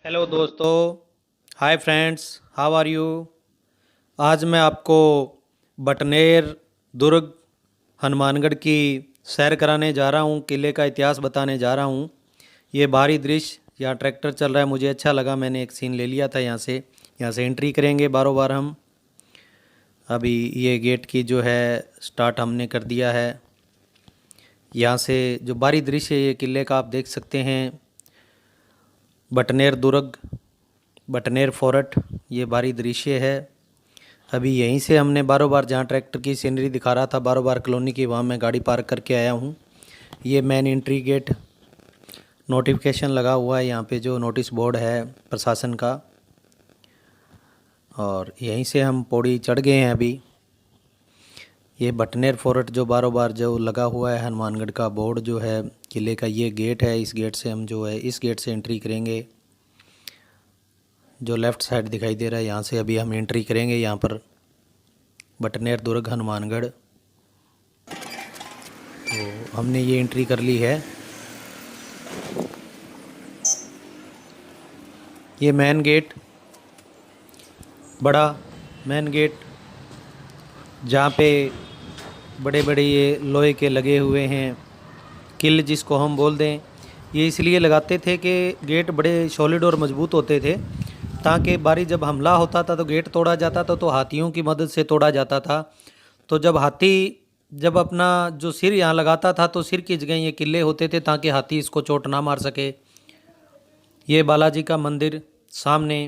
Hello दोस्तों, hi friends, how are you. आज मैं आपको बटनेर, दुर्ग, हनुमानगढ़ की सैर कराने जा रहा हूँ। किले का इतिहास बताने जा रहा हूँ। ये बाहरी दृश्य, यहाँ ट्रैक्टर चल रहा है, मुझे अच्छा लगा, मैंने एक सीन ले लिया था। यहाँ से एंट्री करेंगे बारों बार हम। अभी ये गेट की जो है स्टार्ट हमने कर दिया है। यहाँ से जो बाहरी दृश्य है ये किले का आप देख सकते हैं। बटनेर दुर्ग, बटनेर फोर्ट, ये बाहरी दृश्य है। अभी यहीं से हमने बारों बार, जहाँ ट्रैक्टर की सीनरी दिखा रहा था बारों बार कॉलोनी की, वहाँ मैं गाड़ी पार्क करके आया हूँ। ये मेन एंट्री गेट, नोटिफिकेशन लगा हुआ है यहाँ पे, जो नोटिस बोर्ड है प्रशासन का। और यहीं से हम पौड़ी चढ़ गए हैं अभी। ये बटनेर फोर्ट जो बारों बार जो लगा हुआ है, हनुमानगढ़ का बोर्ड जो है किले का, ये गेट है। इस गेट से हम जो है इस गेट से एंट्री करेंगे, जो लेफ़्ट साइड दिखाई दे रहा है, यहाँ से अभी हम एंट्री करेंगे। यहाँ पर बटनेर, दुर्ग, हनुमानगढ़, तो हमने ये एंट्री कर ली है। ये मेन गेट, बड़ा मेन गेट, जहाँ पे बड़े बड़े ये लोहे के लगे हुए हैं किल, जिसको हम बोल दें। ये इसलिए लगाते थे कि गेट बड़े सॉलिड और मजबूत होते थे, ताकि बारी जब हमला होता था तो गेट तोड़ा जाता था, तो हाथियों की मदद से तोड़ा जाता था। तो जब हाथी जब अपना जो सिर यहाँ लगाता था तो सिर की जगह ये किले होते थे, ताकि हाथी इसको चोट ना मार सके। ये बालाजी का मंदिर सामने,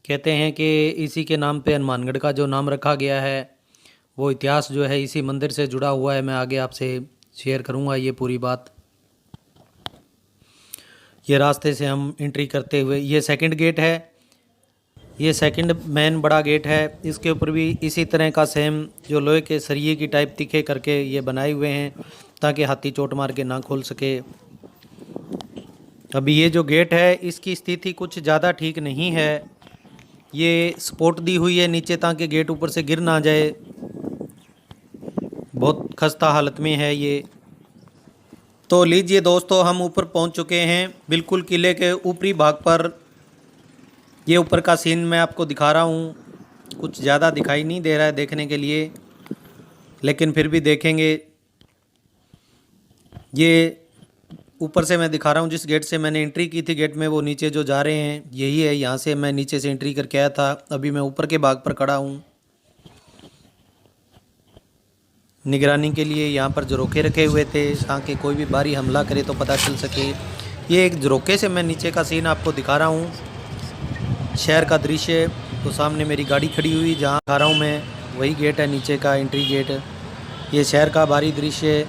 कहते हैं कि इसी के नाम पे हनुमानगढ़ का जो नाम रखा गया है, वो इतिहास जो है इसी मंदिर से जुड़ा हुआ है। मैं आगे आपसे शेयर करूँगा ये पूरी बात। ये रास्ते से हम एंट्री करते हुए, ये सेकंड गेट है, ये सेकंड मेन बड़ा गेट है। इसके ऊपर भी इसी तरह का सेम जो लोहे के सरिये की टाइप तीखे करके ये बनाए हुए हैं, ताकि हाथी चोट मार के ना खोल सके। अभी ये जो गेट है इसकी स्थिति कुछ ज़्यादा ठीक नहीं है। ये सपोर्ट दी हुई है नीचे, ताकि गेट ऊपर से गिर ना जाए। बहुत खस्ता हालत में है ये। तो लीजिए दोस्तों, हम ऊपर पहुंच चुके हैं, बिल्कुल किले के ऊपरी भाग पर। ये ऊपर का सीन मैं आपको दिखा रहा हूँ। कुछ ज़्यादा दिखाई नहीं दे रहा है देखने के लिए, लेकिन फिर भी देखेंगे। ये ऊपर से मैं दिखा रहा हूँ, जिस गेट से मैंने एंट्री की थी, गेट में वो नीचे जो जा रहे हैं यही है। यहाँ से मैं नीचे से एंट्री करके आया था, अभी मैं ऊपर के भाग पर खड़ा हूँ। निगरानी के लिए यहाँ पर झरोखे रखे हुए थे, ताकि कोई भी बाहरी हमला करे तो पता चल सके। ये एक झरोखे से मैं नीचे का सीन आपको दिखा रहा हूँ, शहर का दृश्य। तो सामने मेरी गाड़ी खड़ी हुई, जहाँ खा रहा हूँ मैं, वही गेट है नीचे का एंट्री गेट। ये शहर का बाहरी दृश्य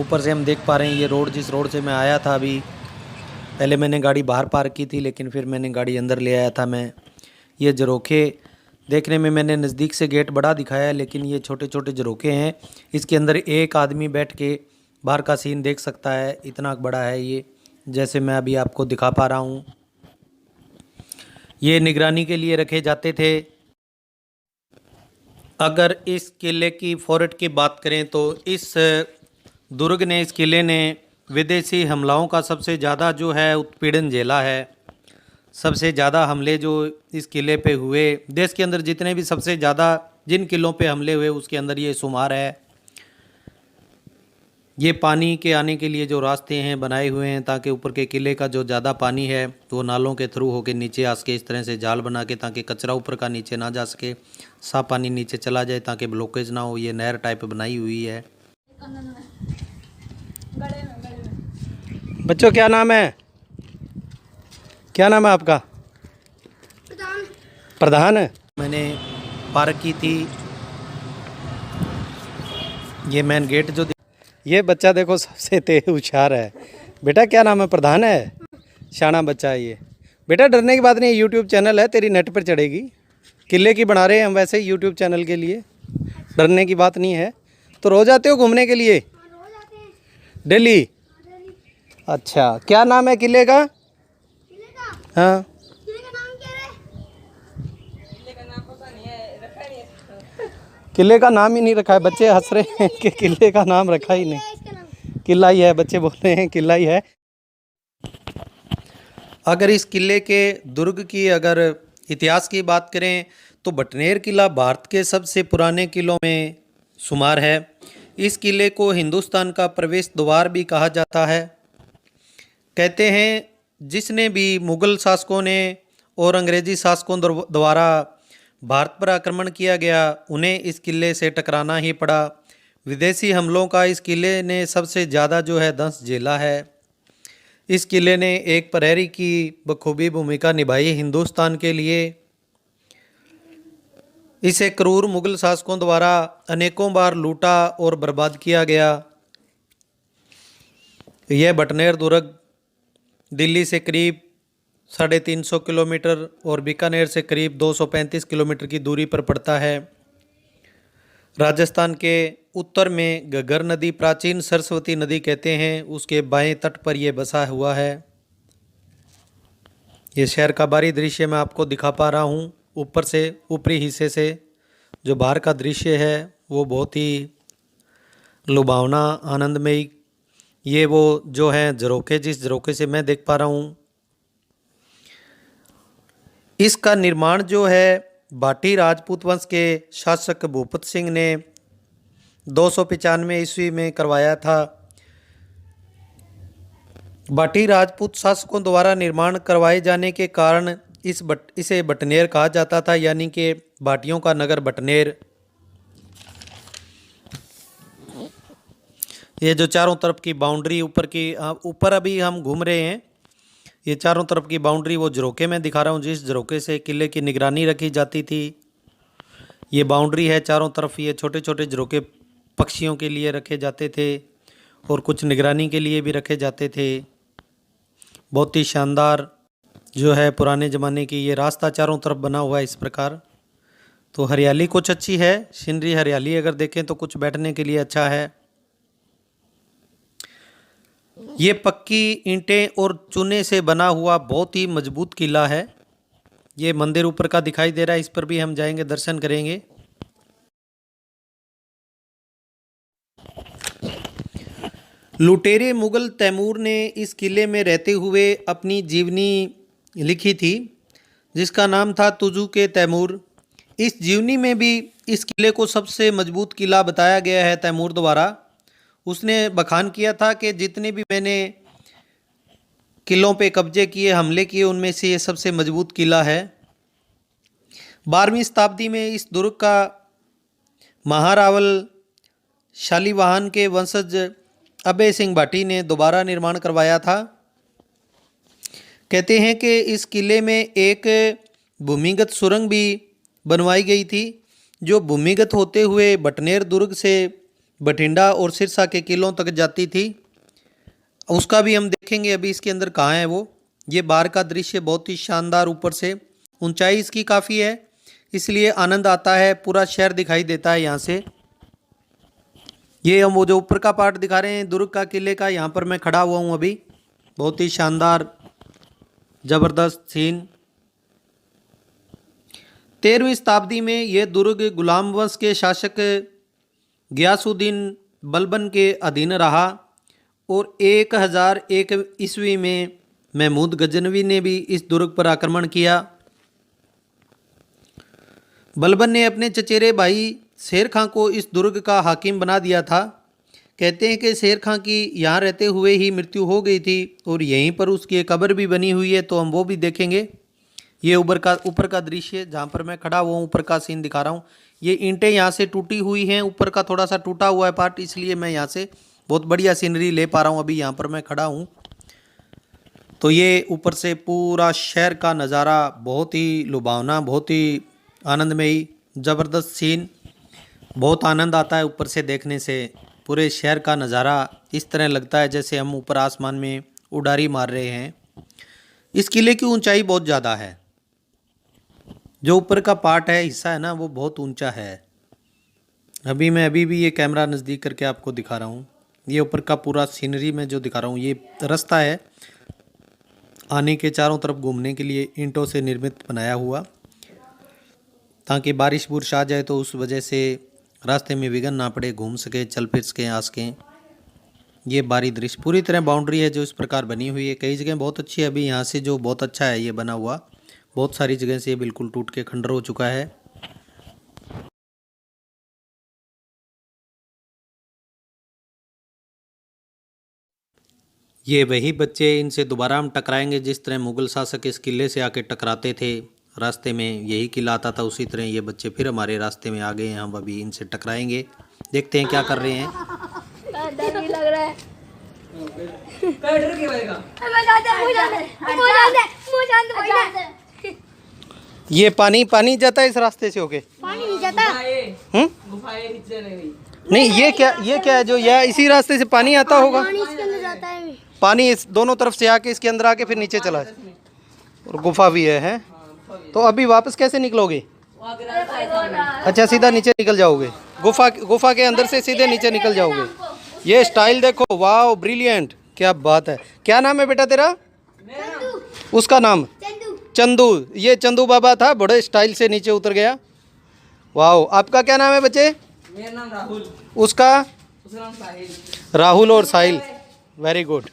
ऊपर से हम देख पा रहे हैं। ये रोड, जिस रोड से मैं आया था, अभी पहले मैंने गाड़ी बाहर पार्क की थी, लेकिन फिर मैंने गाड़ी अंदर ले आया था मैं। ये झरोखे देखने में मैंने नज़दीक से गेट बड़ा दिखाया है, लेकिन ये छोटे छोटे झरोखे हैं। इसके अंदर एक आदमी बैठ के बाहर का सीन देख सकता है, इतना बड़ा है ये, जैसे मैं अभी आपको दिखा पा रहा हूँ। ये निगरानी के लिए रखे जाते थे। अगर इस किले की फोर्ट की बात करें तो इस दुर्ग ने, इस किले ने विदेशी हमलाओं का सबसे ज़्यादा जो है उत्पीड़न झेला है। सबसे ज़्यादा हमले जो इस किले पे हुए, देश के अंदर जितने भी सबसे ज़्यादा जिन किलों पे हमले हुए, उसके अंदर ये शुमार है। ये पानी के आने के लिए जो रास्ते हैं बनाए हुए हैं, ताकि ऊपर के किले का जो ज़्यादा पानी है वो नालों के थ्रू होके नीचे आ सके, इस तरह से जाल बना के, ताकि कचरा ऊपर का नीचे ना जा सके, साफ पानी नीचे चला जाए, ताकि ब्लॉकेज ना हो। ये नहर टाइप बनाई हुई है। बच्चों, क्या नाम है? क्या नाम है आपका? प्रधान। मैंने पार्क की थी। ये मेन गेट जो, ये बच्चा देखो सबसे तेज होशियार है। बेटा क्या नाम है? प्रधान है, शाना बच्चा है ये। बेटा डरने की बात नहीं है, यूट्यूब चैनल है, तेरी नेट पर चढ़ेगी। किले की बना रहे हैं हम वैसे ही यूट्यूब चैनल के लिए, डरने की बात नहीं है। तो रोज आते हो घूमने के लिए? डेली? अच्छा, क्या नाम है किले का? हाँ, किले का नाम ही नहीं रखा है। बच्चे हंस रहे हैं कि किले का नाम रखा ही नहीं। किला ही है, बच्चे बोल रहे हैं किला ही है। अगर इस किले के दुर्ग की अगर इतिहास की बात करें तो बटनेर किला भारत के सबसे पुराने किलों में शुमार है। इस किले को हिंदुस्तान का प्रवेश द्वार भी कहा जाता है। कहते हैं जिसने भी मुगल शासकों ने और अंग्रेजी शासकों द्वारा भारत पर आक्रमण किया गया उन्हें इस किले से टकराना ही पड़ा। विदेशी हमलों का इस किले ने सबसे ज़्यादा जो है दंश झेला है। इस किले ने एक प्रहरी की बखूबी भूमिका निभाई हिंदुस्तान के लिए। इसे क्रूर मुगल शासकों द्वारा अनेकों बार लूटा और बर्बाद किया गया। यह बटनेर दुर्ग दिल्ली से करीब 350 किलोमीटर और बीकानेर से करीब 235 किलोमीटर की दूरी पर पड़ता है। राजस्थान के उत्तर में घग्गर नदी, प्राचीन सरस्वती नदी कहते हैं, उसके बाएं तट पर यह बसा हुआ है। ये शहर का बाहरी दृश्य मैं आपको दिखा पा रहा हूँ। ऊपर से ऊपरी हिस्से से जो बाहर का दृश्य है वो बहुत ही लुभावना, आनंदमयी। ये वो जो है झरोखे, जिस झरोखे से मैं देख पा रहा हूँ, इसका निर्माण जो है भाटी राजपूत वंश के शासक भूपत सिंह ने 295 ईस्वी में करवाया था। भाटी राजपूत शासकों द्वारा निर्माण करवाए जाने के कारण इसे बटनेर कहा जाता था, यानी कि भाटियों का नगर बटनेर। ये जो चारों तरफ की बाउंड्री ऊपर अभी हम घूम रहे हैं, ये चारों तरफ की बाउंड्री वो झरोके में दिखा रहा हूँ, जिस झरोके से किले की निगरानी रखी जाती थी। ये बाउंड्री है चारों तरफ। ये छोटे छोटे झरोके पक्षियों के लिए रखे जाते थे और कुछ निगरानी के लिए भी रखे जाते थे। बहुत ही शानदार जो है पुराने ज़माने की ये रास्ता चारों तरफ बना हुआ है इस प्रकार। तो हरियाली कुछ अच्छी है, सीनरी हरियाली अगर देखें तो कुछ बैठने के लिए अच्छा है। ये पक्की ईंटें और चूने से बना हुआ बहुत ही मजबूत किला है। ये मंदिर ऊपर का दिखाई दे रहा है, इस पर भी हम जाएंगे, दर्शन करेंगे। लुटेरे मुगल तैमूर ने इस किले में रहते हुए अपनी जीवनी लिखी थी, जिसका नाम था तुजू के तैमूर। इस जीवनी में भी इस किले को सबसे मजबूत किला बताया गया है तैमूर द्वारा। उसने बखान किया था कि जितने भी मैंने किलों पे कब्जे किए, हमले किए, उनमें से ये सबसे मजबूत किला है। 12वीं शताब्दी में इस दुर्ग का महारावल शालीवाहन के वंशज अभय सिंह भाटी ने दोबारा निर्माण करवाया था। कहते हैं कि इस किले में एक भूमिगत सुरंग भी बनवाई गई थी, जो भूमिगत होते हुए बटनेर दुर्ग से बठिंडा और सिरसा के किलों तक जाती थी। उसका भी हम देखेंगे अभी इसके अंदर कहाँ है वो। ये बाहर का दृश्य बहुत ही शानदार, ऊपर से ऊंचाई इसकी काफ़ी है, इसलिए आनंद आता है, पूरा शहर दिखाई देता है यहाँ से। ये हम वो जो ऊपर का पार्ट दिखा रहे हैं दुर्ग का, किले का, यहाँ पर मैं खड़ा हुआ हूँ अभी। बहुत ही शानदार ज़बरदस्त सीन। 13वीं शताब्दी में ये दुर्ग गुलाम वंश के शासक गयासुद्दीन बलबन के अधीन रहा और 1001 ईस्वी में महमूद गजनवी ने भी इस दुर्ग पर आक्रमण किया। बलबन ने अपने चचेरे भाई शेर खां को इस दुर्ग का हाकिम बना दिया था। कहते हैं कि शेर खां की यहाँ रहते हुए ही मृत्यु हो गई थी और यहीं पर उसकी एक कब्र भी बनी हुई है, तो हम वो भी देखेंगे। ये ऊपर का दृश्य जहाँ पर मैं खड़ा हुआ हूँ, ऊपर का सीन दिखा रहा हूँ। ये ईंटें यहाँ से टूटी हुई हैं, ऊपर का थोड़ा सा टूटा हुआ है पार्ट, इसलिए मैं यहाँ से बहुत बढ़िया सीनरी ले पा रहा हूँ अभी यहाँ पर मैं खड़ा हूँ। तो ये ऊपर से पूरा शहर का नज़ारा बहुत ही लुभावना, बहुत ही आनंदमयी, ज़बरदस्त सीन। बहुत आनंद आता है ऊपर से देखने से। पूरे शहर का नज़ारा इस तरह लगता है जैसे हम ऊपर आसमान में उड़ारी मार रहे हैं। इस किले की ऊंचाई बहुत ज़्यादा है, जो ऊपर का पार्ट है, हिस्सा है ना, वो बहुत ऊंचा है। अभी भी ये कैमरा नज़दीक करके आपको दिखा रहा हूँ। ये ऊपर का पूरा सीनरी में जो दिखा रहा हूँ, ये रास्ता है आने के, चारों तरफ घूमने के लिए ईंटों से निर्मित बनाया हुआ, ताकि बारिश बुरिश आ जाए तो उस वजह से रास्ते में विघ्न ना पड़े, घूम सके, चल फिर सके, आ सकें। ये बारी दृश्य पूरी तरह बाउंड्री है जो इस प्रकार बनी हुई है। कई जगह बहुत अच्छी है, अभी यहाँ से जो बहुत अच्छा है ये बना हुआ, बहुत सारी जगह से ये बिल्कुल टूट के खंडर हो चुका है। ये वही बच्चे, इनसे दोबारा हम टकराएंगे। जिस तरह मुगल शासक इस किले से आके टकराते थे, रास्ते में यही किला आता था, उसी तरह ये बच्चे फिर हमारे रास्ते में आ गए हैं। हम अभी इनसे टकराएंगे, देखते हैं क्या कर रहे हैं। डर भी लग रहा है। ये पानी जाता है इस रास्ते से होके? पानी नहीं जाता। नहीं, ये क्या है जो यह इसी रास्ते से पानी आता होगा? पानी इसके अंदर जाता है। पानी इस दोनों तरफ से आके इसके अंदर आके फिर नीचे चला जाए, और गुफा भी है? तो अभी वापस कैसे निकलोगे? अच्छा, सीधा नीचे निकल जाओगे, गुफा के अंदर से सीधे नीचे निकल जाओगे। ये स्टाइल देखो, वाह ब्रिलियंट, क्या बात है। क्या नाम है बेटा तेरा? उसका नाम चंदू। ये चंदू बाबा था, बड़े स्टाइल से नीचे उतर गया। वाह, आपका क्या नाम है बच्चे? मेरा नाम राहुल। उसका नाम साहिल। राहुल और साहिल, वेरी गुड।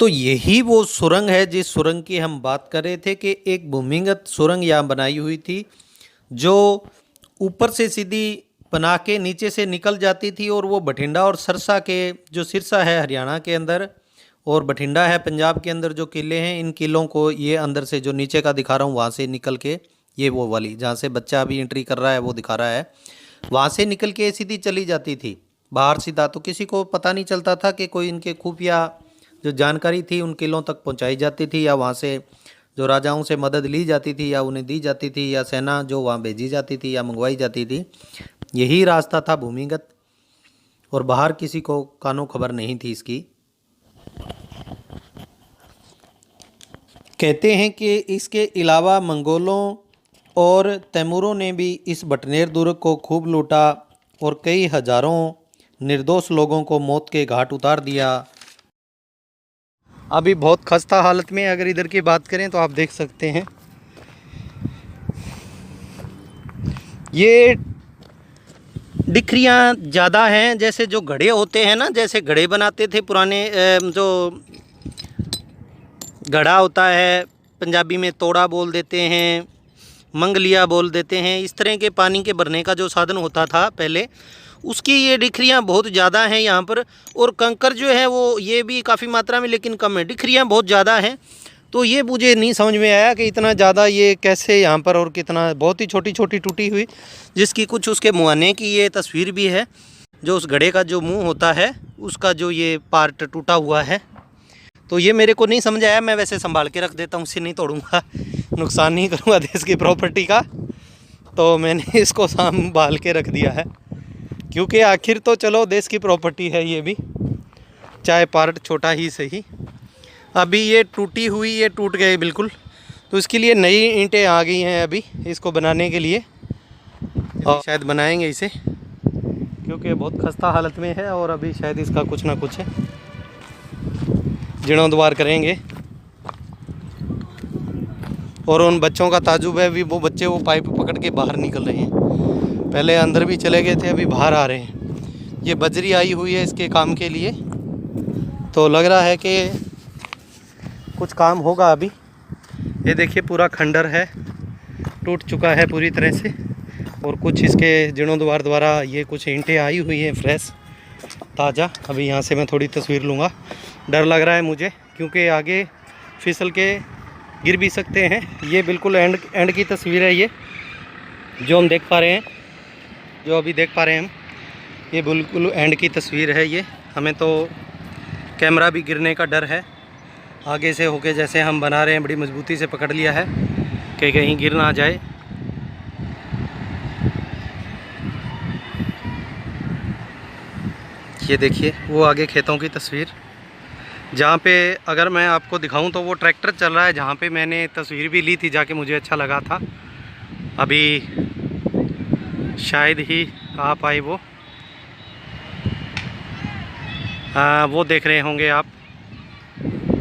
तो यही वो सुरंग है जिस सुरंग की हम बात कर रहे थे कि एक भूमिगत सुरंग यहाँ बनाई हुई थी जो ऊपर से सीधी बना के नीचे से निकल जाती थी। और वो बठिंडा और सरसा के, जो सिरसा है हरियाणा के अंदर और बठिंडा है पंजाब के अंदर, जो किले हैं, इन किलों को ये अंदर से जो नीचे का दिखा रहा हूँ वहाँ से निकल के, ये वो वाली जहाँ से बच्चा अभी एंट्री कर रहा है वो दिखा रहा है, वहाँ से निकल के सीधी चली जाती थी बाहर सीधा। तो किसी को पता नहीं चलता था कि कोई इनके खुफिया जो जानकारी थी उन किलों तक पहुँचाई जाती थी, या वहाँ से जो राजाओं से मदद ली जाती थी या उन्हें दी जाती थी, या सेना जो वहाँ भेजी जाती थी या मंगवाई जाती थी। यही रास्ता था भूमिगत, और बाहर किसी को कानो खबर नहीं थी इसकी। कहते हैं कि इसके अलावा मंगोलों और तैमूरों ने भी इस बटनेर दुर्ग को खूब लूटा और कई हजारों निर्दोष लोगों को मौत के घाट उतार दिया। अभी बहुत खस्ता हालत में, अगर इधर की बात करें तो आप देख सकते हैं ये डिखरियाँ ज़्यादा हैं। जैसे जो घड़े होते हैं ना, जैसे घड़े बनाते थे पुराने, जो घड़ा होता है, पंजाबी में तोड़ा बोल देते हैं, मंगलिया बोल देते हैं, इस तरह के पानी के भरने का जो साधन होता था पहले, उसकी ये डिखरियाँ बहुत ज़्यादा हैं यहाँ पर। और कंकर जो है वो ये भी काफ़ी मात्रा में लेकिन कम है, डिखरियाँ बहुत ज़्यादा हैं। तो ये मुझे नहीं समझ में आया कि इतना ज़्यादा ये कैसे यहाँ पर, और कितना बहुत ही छोटी छोटी टूटी हुई, जिसकी कुछ उसके मुहाने की ये तस्वीर भी है, जो उस घड़े का जो मुंह होता है उसका जो ये पार्ट टूटा हुआ है। तो ये मेरे को नहीं समझ आया, मैं वैसे संभाल के रख देता हूँ, इसे नहीं तोड़ूंगा, नुकसान नहीं करूँगा देश की प्रॉपर्टी का, तो मैंने इसको संभाल के रख दिया है, क्योंकि आखिर तो चलो देश की प्रॉपर्टी है ये भी, चाहे पार्ट छोटा ही सही। अभी ये टूटी हुई, ये टूट गए बिल्कुल, तो इसके लिए नई ईंटें आ गई हैं अभी इसको बनाने के लिए, और शायद बनाएंगे इसे, क्योंकि बहुत खस्ता हालत में है और अभी शायद इसका कुछ ना कुछ है जीर्णोद्धार करेंगे। और उन बच्चों का ताजुब है, अभी वो बच्चे वो पाइप पकड़ के बाहर निकल रहे हैं, पहले अंदर भी चले गए थे, अभी बाहर आ रहे हैं। ये बजरी आई हुई है इसके काम के लिए, तो लग रहा है कि कुछ काम होगा अभी। ये देखिए पूरा खंडर है, टूट चुका है पूरी तरह से, और कुछ इसके जीर्णोद्धार द्वारा ये कुछ ईंटें आई हुई हैं फ्रेश ताज़ा। अभी यहाँ से मैं थोड़ी तस्वीर लूँगा, डर लग रहा है मुझे, क्योंकि आगे फिसल के गिर भी सकते हैं। ये बिल्कुल एंड की तस्वीर है, ये जो हम देख पा रहे हैं, जो अभी देख पा रहे हैं हम, ये बिल्कुल एंड की तस्वीर है। ये हमें तो कैमरा भी गिरने का डर है, आगे से होके जैसे हम बना रहे हैं बड़ी मजबूती से पकड़ लिया है कि कहीं गिर ना जाए। ये देखिए वो आगे खेतों की तस्वीर, जहाँ पे अगर मैं आपको दिखाऊं तो वो ट्रैक्टर चल रहा है, जहाँ पे मैंने तस्वीर भी ली थी जाके, मुझे अच्छा लगा था। अभी शायद ही आ पाए वो देख रहे होंगे आप,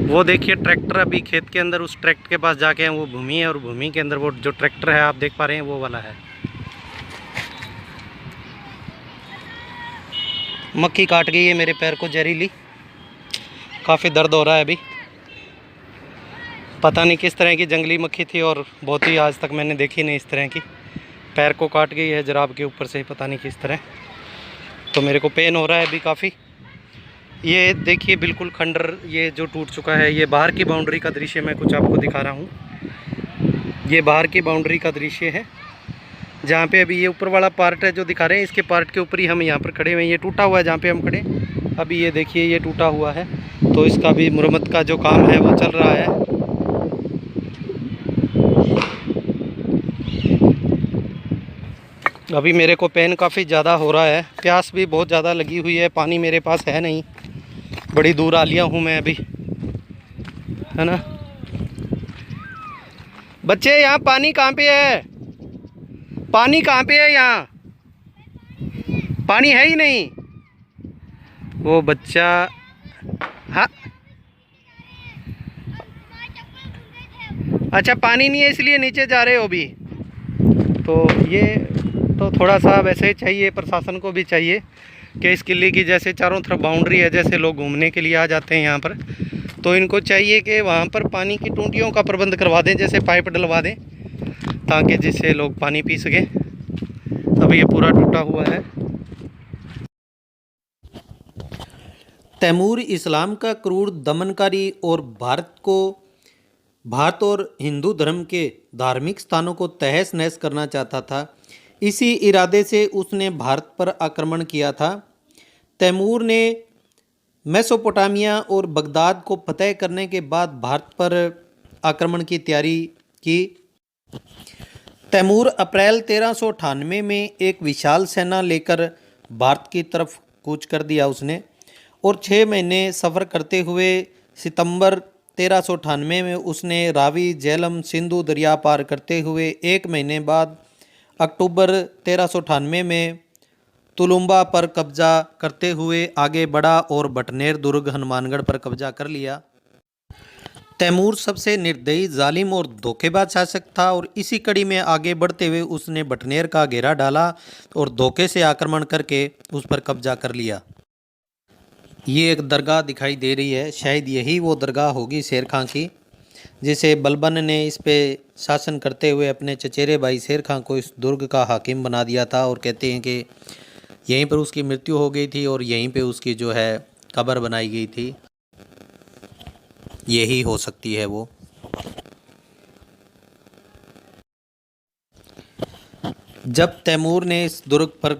वो देखिए ट्रैक्टर अभी खेत के अंदर, उस ट्रैक्टर के पास जाके हैं, वो भूमि है, और भूमि के अंदर वो जो ट्रैक्टर है आप देख पा रहे हैं वो वाला है। मक्खी काट गई है मेरे पैर को जहरीली, काफ़ी दर्द हो रहा है अभी। पता नहीं किस तरह की जंगली मक्खी थी और बहुत ही आज तक मैंने देखी नहीं इस तरह की। पैर को काट गई है जराब के ऊपर से, पता नहीं किस तरह। तो मेरे को पेन हो रहा है अभी काफ़ी। ये देखिए बिल्कुल खंडर ये जो टूट चुका है। ये बाहर की बाउंड्री का दृश्य मैं कुछ आपको दिखा रहा हूँ। ये बाहर की बाउंड्री का दृश्य है जहाँ पे अभी ये ऊपर वाला पार्ट है जो दिखा रहे हैं, इसके पार्ट के ऊपर ही हम यहाँ पर खड़े हुए हैं। ये टूटा हुआ है जहाँ पे हम खड़े, अभी ये देखिए ये टूटा हुआ है। तो इसका भी मुरम्मत का जो काम है वो चल रहा है। अभी मेरे को पेन काफ़ी ज़्यादा हो रहा है, प्यास भी बहुत ज़्यादा लगी हुई है। पानी मेरे पास है नहीं, बड़ी दूर आ लिया हूँ मैं अभी, है ना। बच्चे यहाँ पानी कहाँ पे है? पानी कहाँ पे है? यहाँ पानी है ही नहीं। वो बच्चा, हाँ अच्छा पानी नहीं है इसलिए नीचे जा रहे हो अभी। तो ये तो थोड़ा सा वैसे चाहिए, प्रशासन को भी चाहिए कि इस किले की जैसे चारों तरफ बाउंड्री है, जैसे लोग घूमने के लिए आ जाते हैं यहाँ पर, तो इनको चाहिए कि वहाँ पर पानी की टूटियों का प्रबंध करवा दें, जैसे पाइप डलवा दें ताकि जिससे लोग पानी पी सकें। अभी ये पूरा टूटा हुआ है। तैमूर इस्लाम का क्रूर दमनकारी और भारत और हिंदू धर्म के धार्मिक स्थानों को तहस नहस करना चाहता था। इसी इरादे से उसने भारत पर आक्रमण किया था। तैमूर ने मेसोपोटामिया और बगदाद को फतह करने के बाद भारत पर आक्रमण की तैयारी की। तैमूर अप्रैल 1398 में एक विशाल सेना लेकर भारत की तरफ कूच कर दिया उसने, और 6 महीने सफ़र करते हुए सितंबर 1398 में उसने रावी झेलम सिंधु दरिया पार करते हुए 1 महीने बाद अक्टूबर 1398 में तुलुम्बा पर कब्जा करते हुए आगे बढ़ा और बटनेर दुर्ग हनुमानगढ़ पर कब्जा कर लिया। तैमूर सबसे निर्दयी, जालिम और धोखेबाज शासक था और इसी कड़ी में आगे बढ़ते हुए उसने बटनेर का घेरा डाला और धोखे से आक्रमण करके उस पर कब्जा कर लिया। ये एक दरगाह दिखाई दे रही है, शायद यही वो दरगाह होगी शेर खां की, जिसे बलबन ने इस पे शासन करते हुए अपने चचेरे भाई शेर खां को इस दुर्ग का हाकिम बना दिया था। और कहते हैं कि यहीं पर उसकी मृत्यु हो गई थी और यहीं पे उसकी जो है कब्र बनाई गई थी। यही हो सकती है वो। जब तैमूर ने इस दुर्ग पर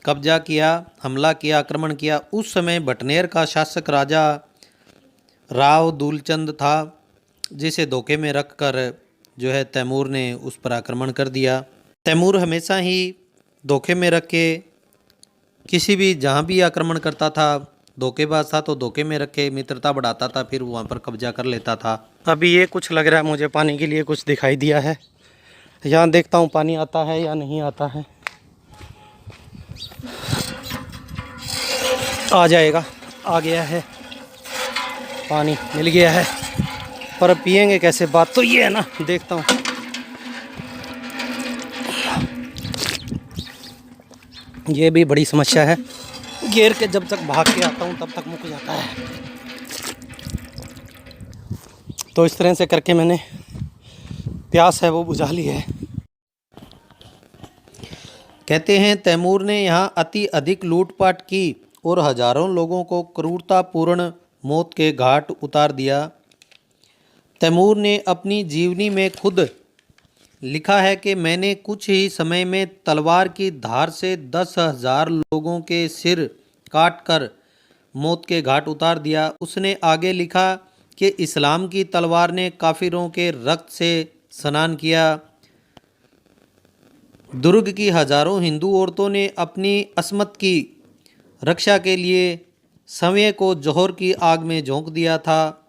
कब्जा किया, हमला किया, आक्रमण किया, उस समय बटनेर का शासक राजा राव दुलचंद था, जिसे धोखे में रखकर जो है तैमूर ने उस पर आक्रमण कर दिया। तैमूर हमेशा ही धोखे में रख के किसी भी जहाँ भी आक्रमण करता था, धोखेबाज था तो धोखे में रख के मित्रता बढ़ाता था, फिर वहाँ पर कब्जा कर लेता था। अभी ये कुछ लग रहा है मुझे पानी के लिए कुछ दिखाई दिया है। यहाँ देखता हूँ पानी आता है या नहीं आता है। आ जाएगा, आ गया है, पानी मिल गया है, पर अब पिएंगे कैसे? बात तो ये है ना। देखता हूँ, ये भी बड़ी समस्या है। घेर के जब तक भाग के आता हूँ तब तक मुक जाता है। तो इस तरह से करके मैंने प्यास है वो बुझा ली है। कहते हैं तैमूर ने यहाँ अति अधिक लूटपाट की और हजारों लोगों को क्रूरतापूर्ण मौत के घाट उतार दिया। तैमूर ने अपनी जीवनी में खुद लिखा है कि मैंने कुछ ही समय में तलवार की धार से 10,000 लोगों के सिर काटकर मौत के घाट उतार दिया। उसने आगे लिखा कि इस्लाम की तलवार ने काफिरों के रक्त से स्नान किया। दुर्ग की हजारों हिंदू औरतों ने अपनी अस्मत की रक्षा के लिए समय को जौहर की आग में झोंक दिया था।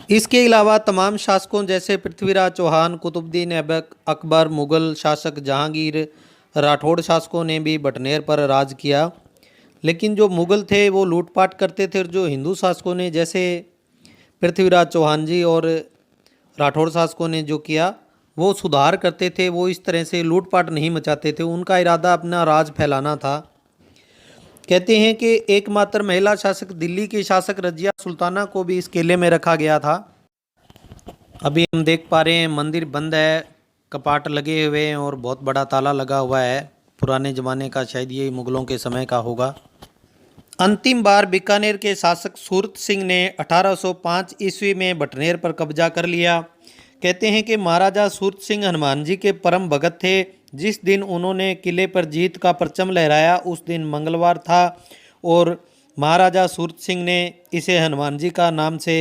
इसके अलावा तमाम शासकों जैसे पृथ्वीराज चौहान, कुतुबुद्दीन ऐबक, अकबर, मुग़ल शासक जहांगीर, राठौड़ शासकों ने भी बटनेर पर राज किया। लेकिन जो मुग़ल थे वो लूटपाट करते थे और जो हिंदू शासकों ने जैसे पृथ्वीराज चौहान जी और राठौड़ शासकों ने जो किया वो सुधार करते थे। वो इस तरह से लूटपाट नहीं मचाते थे, उनका इरादा अपना राज फैलाना था। कहते हैं कि एकमात्र महिला शासक दिल्ली की शासक रजिया सुल्ताना को भी इस किले में रखा गया था। अभी हम देख पा रहे हैं मंदिर बंद है, कपाट लगे हुए हैं और बहुत बड़ा ताला लगा हुआ है। पुराने ज़माने का, शायद ये मुग़लों के समय का होगा। अंतिम बार बीकानेर के शासक सूरत सिंह ने 1805 ईस्वी में बटनेर पर कब्जा कर लिया। कहते हैं कि महाराजा सूरत सिंह हनुमान जी के परम भगत थे। जिस दिन उन्होंने किले पर जीत का परचम लहराया उस दिन मंगलवार था और महाराजा सूरत सिंह ने इसे हनुमान जी का नाम से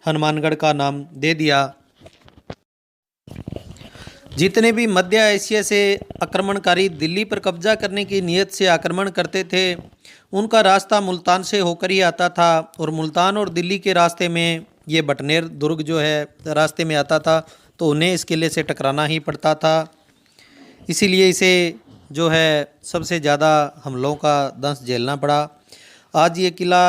हनुमानगढ़ का नाम दे दिया। जितने भी मध्य एशिया से आक्रमणकारी दिल्ली पर कब्जा करने की नीयत से आक्रमण करते थे उनका रास्ता मुल्तान से होकर ही आता था और मुल्तान और दिल्ली के रास्ते में ये बटनेर दुर्ग जो है रास्ते में आता था, तो उन्हें इस किले से टकराना ही पड़ता था। इसीलिए इसे जो है सबसे ज़्यादा हमलों का दंश झेलना पड़ा। आज ये किला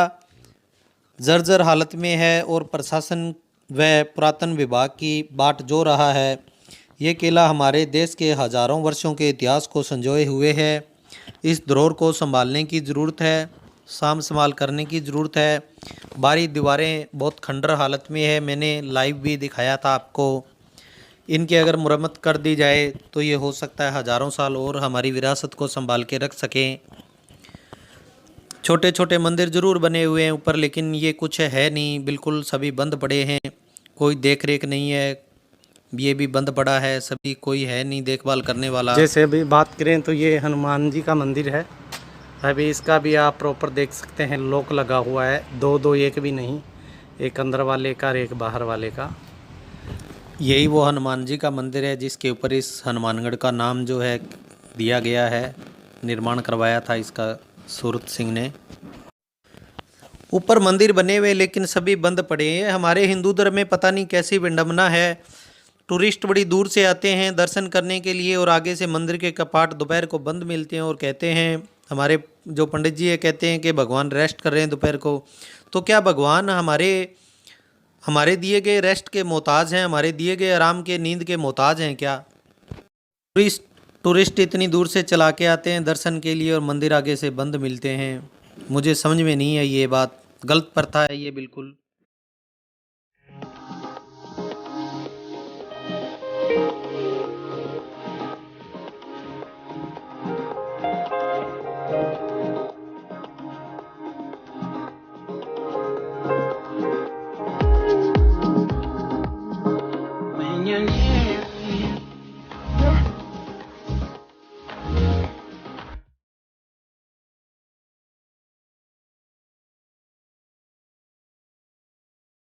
जर्जर हालत में है और प्रशासन व पुरातन विभाग की बाट जो रहा है। ये किला हमारे देश के हज़ारों वर्षों के इतिहास को संजोए हुए है। इस धरोहर को संभालने की ज़रूरत है, साम संभाल करने की ज़रूरत है। बाहरी दीवारें बहुत खंडर हालत में है, मैंने लाइव भी दिखाया था आपको। इनकी अगर मुरम्मत कर दी जाए तो ये हो सकता है हज़ारों साल और हमारी विरासत को संभाल के रख सकें। छोटे छोटे मंदिर ज़रूर बने हुए हैं ऊपर, लेकिन ये कुछ है नहीं, बिल्कुल सभी बंद पड़े हैं, कोई देख रेख नहीं है। ये भी बंद पड़ा है, सभी कोई है नहीं देखभाल करने वाला। जैसे अभी बात करें तो ये हनुमान जी का मंदिर है। अभी इसका भी आप प्रॉपर देख सकते हैं, लॉक लगा हुआ है, दो एक भी नहीं, एक अंदर वाले का और एक बाहर वाले का। यही वो हनुमान जी का मंदिर है जिसके ऊपर इस हनुमानगढ़ का नाम जो है दिया गया है। निर्माण करवाया था इसका सूरत सिंह ने। ऊपर मंदिर बने हुए लेकिन सभी बंद पड़े हैं। हमारे हिंदू धर्म में पता नहीं कैसी विडंबना है, टूरिस्ट बड़ी दूर से आते हैं दर्शन करने के लिए और आगे से मंदिर के कपाट दोपहर को बंद मिलते हैं और कहते हैं, हमारे जो पंडित जी है कहते हैं कि भगवान रेस्ट कर रहे हैं दोपहर को। तो क्या भगवान हमारे दिए गए रेस्ट के मोहताज हैं, हमारे दिए गए आराम के, नींद के मोहताज हैं क्या? टूरिस्ट इतनी दूर से चला के आते हैं दर्शन के लिए और मंदिर आगे से बंद मिलते हैं। मुझे समझ में नहीं है, ये बात गलत प्रथा है ये बिल्कुल।